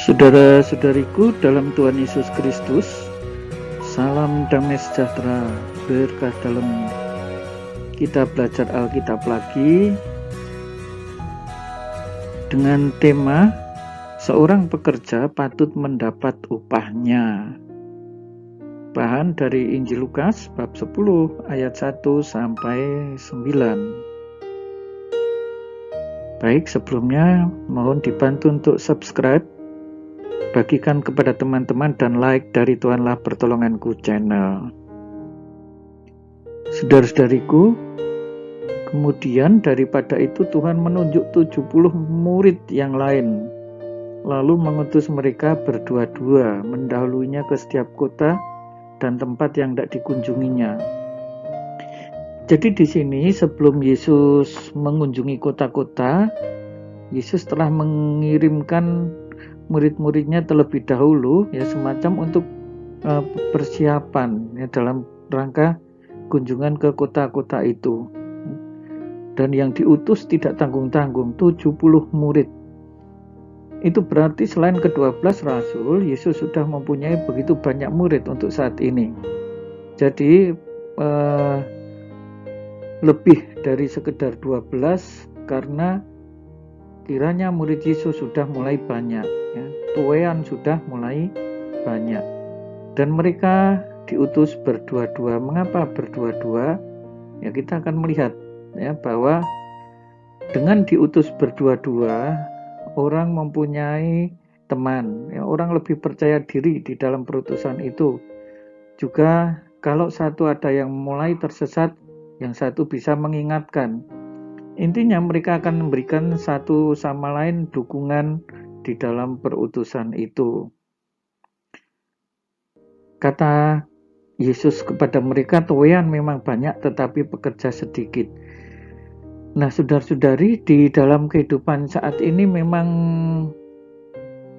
Saudara-saudariku dalam Tuhan Yesus Kristus, salam damai sejahtera berkah dalam kita belajar Alkitab lagi dengan tema seorang pekerja patut mendapat upahnya. Bahan dari Injil Lukas bab 10 ayat 1 sampai 9. Baik, sebelumnya mohon dibantu untuk subscribe, bagikan kepada teman-teman, dan like dari Tuhanlah Pertolonganku channel. Saudara-saudariku, kemudian daripada itu Tuhan menunjuk 70 murid yang lain, lalu mengutus mereka berdua-dua mendahulunya ke setiap kota dan tempat yang tidak dikunjunginya. Jadi di sini sebelum Yesus mengunjungi kota-kota, Yesus telah mengirimkan murid-muridnya terlebih dahulu, ya, semacam untuk persiapan, ya, dalam rangka kunjungan ke kota-kota itu. Dan yang diutus tidak tanggung-tanggung, 70 murid. Itu berarti selain ke-12 rasul, Yesus sudah mempunyai begitu banyak murid untuk saat ini. Jadi lebih dari sekedar 12, karena kiranya murid Yesus sudah mulai banyak, ya, tuean sudah mulai banyak, dan mereka diutus berdua-dua. Mengapa berdua-dua? Ya, kita akan melihat, ya, bahwa dengan diutus berdua-dua, orang mempunyai teman, ya, orang lebih percaya diri di dalam perutusan itu. Juga kalau satu ada yang mulai tersesat, yang satu bisa mengingatkan. Intinya mereka akan memberikan satu sama lain dukungan di dalam perutusan itu. Kata Yesus kepada mereka, tuean memang banyak tetapi pekerja sedikit. Nah, saudara-saudari, di dalam kehidupan saat ini memang,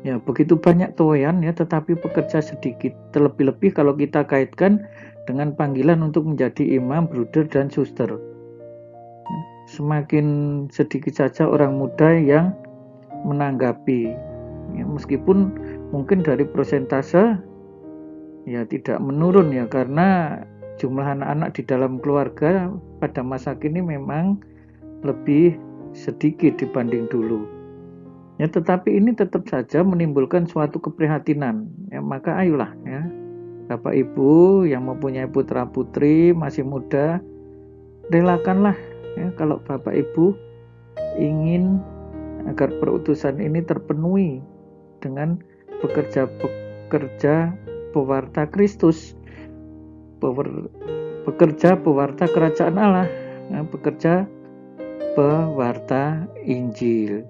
ya, begitu banyak tuean, ya, tetapi pekerja sedikit. Terlebih-lebih kalau kita kaitkan dengan panggilan untuk menjadi imam, bruder, dan suster. Semakin sedikit saja orang muda yang menanggapi, ya, meskipun mungkin dari persentase, ya, tidak menurun, ya, karena jumlah anak-anak di dalam keluarga pada masa kini memang lebih sedikit dibanding dulu, ya, tetapi ini tetap saja menimbulkan suatu keprihatinan, ya. Maka ayolah, ya, Bapak Ibu yang mempunyai putra putri masih muda, relakanlah, ya, kalau Bapak Ibu ingin agar perutusan ini terpenuhi dengan pekerja pewarta Kristus, pekerja pewarta kerajaan Allah, ya, pekerja pewarta Injil.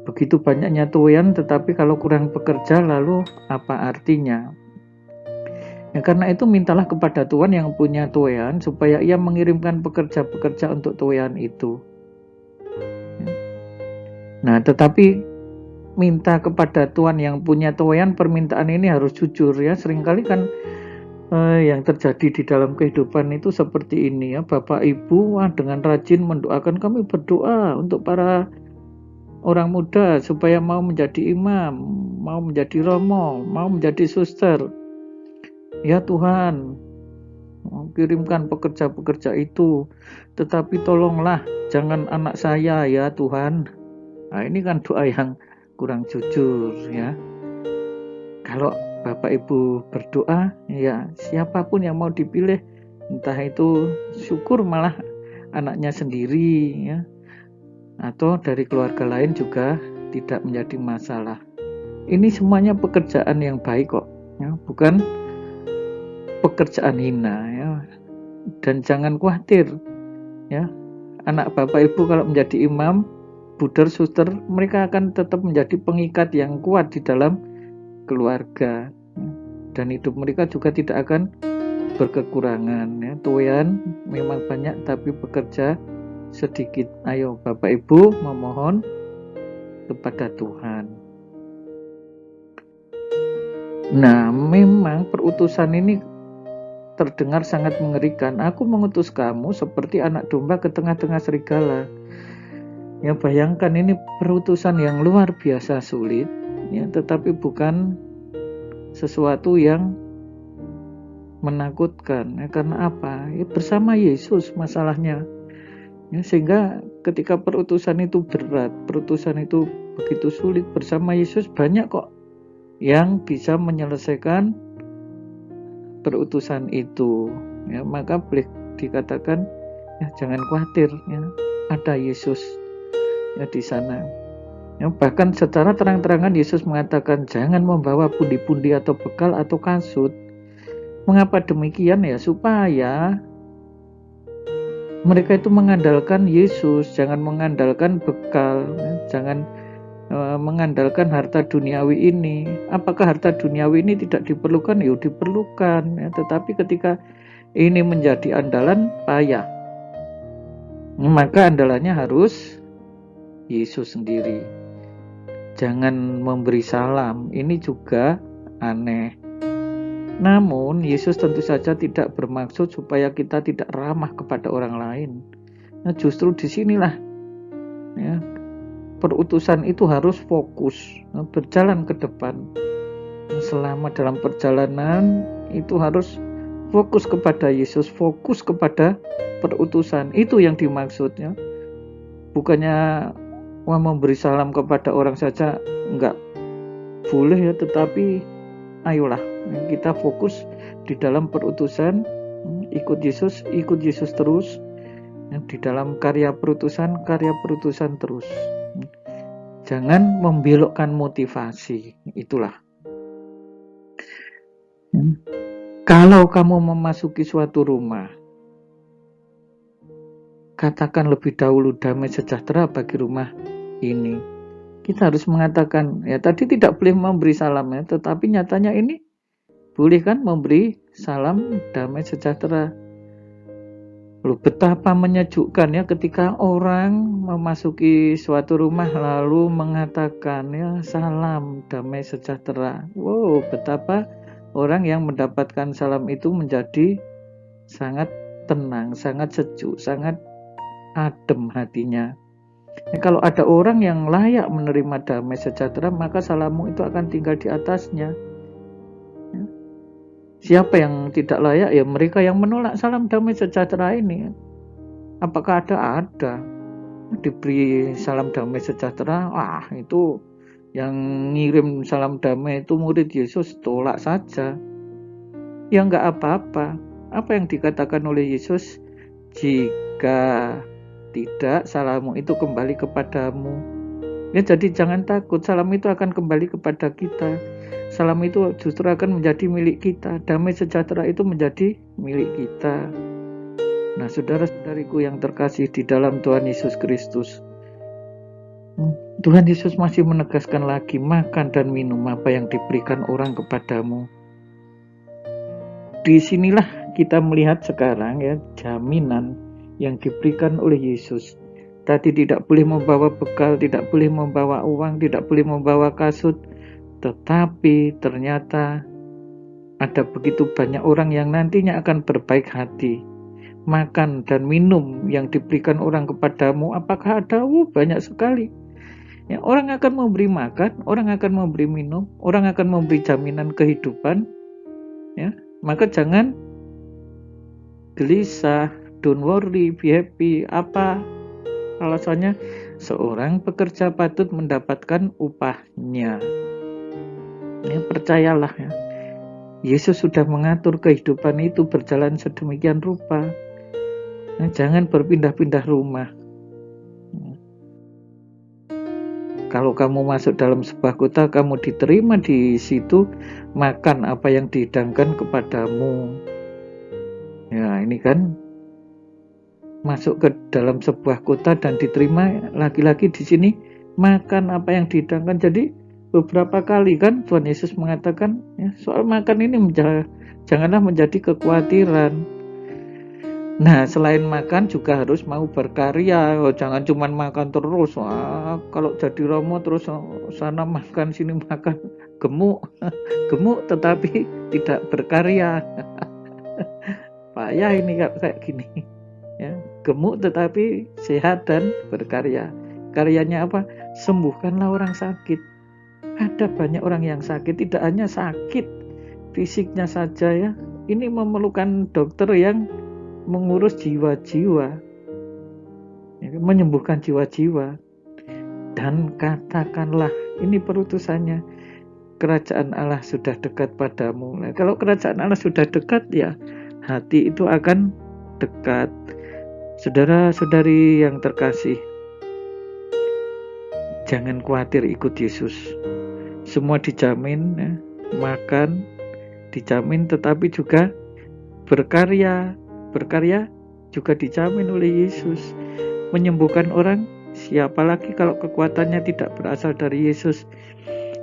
Begitu banyaknya tuean, tetapi kalau kurang pekerja, lalu apa artinya? Ya, karena itu mintalah kepada Tuhan yang punya tuean supaya Ia mengirimkan pekerja-pekerja untuk tuean itu. Nah, tetapi minta kepada Tuhan yang punya tuean, permintaan ini harus jujur, ya. Seringkali kan yang terjadi di dalam kehidupan itu seperti ini, ya. Bapak Ibu dengan rajin mendoakan, kami berdoa untuk para orang muda supaya mau menjadi imam, mau menjadi romo, mau menjadi suster. Ya Tuhan, kirimkan pekerja-pekerja itu, tetapi tolonglah jangan anak saya, ya Tuhan. Nah, ini kan doa yang kurang jujur, ya. Kalau Bapak Ibu berdoa, ya, siapapun yang mau dipilih, entah itu syukur malah anaknya sendiri, ya, atau dari keluarga lain juga tidak menjadi masalah. Ini semuanya pekerjaan yang baik kok, ya, bukan pekerjaan hina, ya. Dan jangan khawatir, ya, anak Bapak Ibu kalau menjadi imam, bruder, suster, mereka akan tetap menjadi pengikat yang kuat di dalam keluarga, ya. Dan hidup mereka juga tidak akan berkekurangan, ya. Tuean memang banyak tapi pekerja sedikit. Ayo Bapak Ibu memohon kepada Tuhan. Nah, memang perutusan ini terdengar sangat mengerikan. Aku mengutus kamu seperti anak domba ke tengah-tengah serigala. Ya, bayangkan, ini perutusan yang luar biasa sulit, ya, tetapi bukan sesuatu yang menakutkan. Ya, karena apa? Ya, bersama Yesus masalahnya. Ya, sehingga ketika perutusan itu berat, perutusan itu begitu sulit, bersama Yesus banyak kok yang bisa menyelesaikan perutusan itu. Ya, maka boleh dikatakan ya, jangan khawatir, ya, ada Yesus ya di sana. Ya, bahkan secara terang-terangan Yesus mengatakan jangan membawa pundi-pundi atau bekal atau kasut. Mengapa demikian? Ya supaya mereka itu mengandalkan Yesus, jangan mengandalkan bekal, ya, jangan mengandalkan harta duniawi ini. Apakah harta duniawi ini tidak diperlukan? Ya diperlukan, ya, tetapi ketika ini menjadi andalan payah. Maka andalannya harus Yesus sendiri. Jangan memberi salam, ini juga aneh. Namun Yesus tentu saja tidak bermaksud supaya kita tidak ramah kepada orang lain. Nah, justru disinilah ya, perutusan itu harus fokus, berjalan ke depan. Selama dalam perjalanan itu harus fokus kepada Yesus, fokus kepada perutusan. Itu yang dimaksudnya. Bukannya memberi salam kepada orang saja enggak boleh ya, tetapi ayolah kita fokus di dalam perutusan, ikut Yesus terus di dalam karya perutusan terus. Jangan membelokkan motivasi. Itulah. Kalau kamu memasuki suatu rumah, katakan lebih dahulu damai sejahtera bagi rumah ini. Kita harus mengatakan, ya tadi tidak boleh memberi salam ya, tetapi nyatanya ini boleh kan memberi salam damai sejahtera. Loh, betapa menyejukkan ya ketika orang memasuki suatu rumah lalu mengatakan ya salam damai sejahtera. Wow, betapa orang yang mendapatkan salam itu menjadi sangat tenang, sangat sejuk, sangat adem hatinya. Kalau ada orang yang layak menerima damai sejahtera, maka salammu itu akan tinggal di atasnya. Siapa yang tidak layak? Ya mereka yang menolak salam damai sejahtera ini. Apakah ada? Ada. Diberi salam damai sejahtera, itu yang ngirim salam damai itu murid Yesus, tolak saja. Ya enggak apa-apa. Apa yang dikatakan oleh Yesus? Jika tidak, salammu itu kembali kepadamu. Ya, jadi jangan takut, salam itu akan kembali kepada kita. Salam itu justru akan menjadi milik kita. Damai sejahtera itu menjadi milik kita. Nah, saudara-saudariku yang terkasih di dalam Tuhan Yesus Kristus, Tuhan Yesus masih menegaskan lagi, makan dan minum apa yang diberikan orang kepadamu. Disinilah kita melihat sekarang ya jaminan yang diberikan oleh Yesus. Tadi tidak boleh membawa bekal, tidak boleh membawa uang, tidak boleh membawa kasut. Tetapi ternyata ada begitu banyak orang yang nantinya akan berbaik hati. Makan dan minum yang diberikan orang kepadamu, apakah ada? Banyak sekali. Ya, orang akan memberi makan, orang akan memberi minum, orang akan memberi jaminan kehidupan. Ya, maka jangan gelisah. Don't worry, be happy. Apa alasannya? Seorang pekerja patut mendapatkan upahnya. Ya, percayalah ya. Yesus sudah mengatur kehidupan itu berjalan sedemikian rupa. Nah, jangan berpindah-pindah rumah. Kalau kamu masuk dalam sebuah kota, kamu diterima di situ, makan apa yang dihidangkan kepadamu. Ya, ini kan masuk ke dalam sebuah kota dan diterima, lagi-lagi di sini makan apa yang dihidangkan. Jadi beberapa kali kan Tuhan Yesus mengatakan ya, soal makan ini janganlah menjadi kekhawatiran. Nah, selain makan juga harus mau berkarya. Jangan cuma makan terus. Kalau jadi romo terus sana makan sini makan, gemuk gemuk tetapi tidak berkarya. Payah ini kayak gini ya, gemuk tetapi sehat dan berkarya. Karyanya apa? Sembuhkanlah orang sakit, Ada banyak orang yang sakit, tidak hanya sakit fisiknya saja ya. Ini memerlukan dokter yang mengurus jiwa-jiwa, menyembuhkan jiwa-jiwa. Dan katakanlah, ini perutusannya, kerajaan Allah sudah dekat padamu. Nah, kalau kerajaan Allah sudah dekat, ya hati itu akan dekat. Saudara-saudari yang terkasih, jangan khawatir ikut Yesus. Semua dijamin, ya, makan dijamin, tetapi juga berkarya juga dijamin oleh Yesus. Menyembuhkan orang, siapa lagi kalau kekuatannya tidak berasal dari Yesus.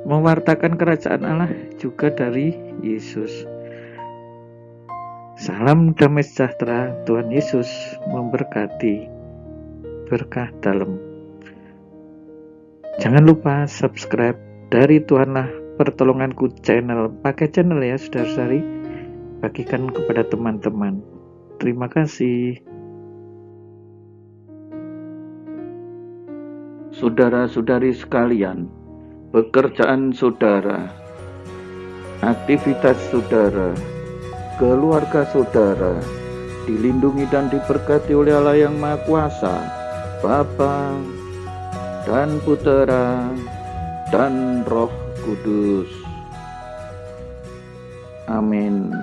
Mewartakan kerajaan Allah juga dari Yesus. Salam damai sejahtera, Tuhan Yesus memberkati. Berkah dalam. Jangan lupa subscribe dari Tuhanlah Pertolonganku channel. Pakai channel ya saudara-saudari, bagikan kepada teman-teman. Terima kasih. Saudara-saudari sekalian, pekerjaan saudara, aktivitas saudara, keluarga saudara dilindungi dan diberkati oleh Allah yang Maha Kuasa, Bapa dan Putera dan Roh Kudus. Amin.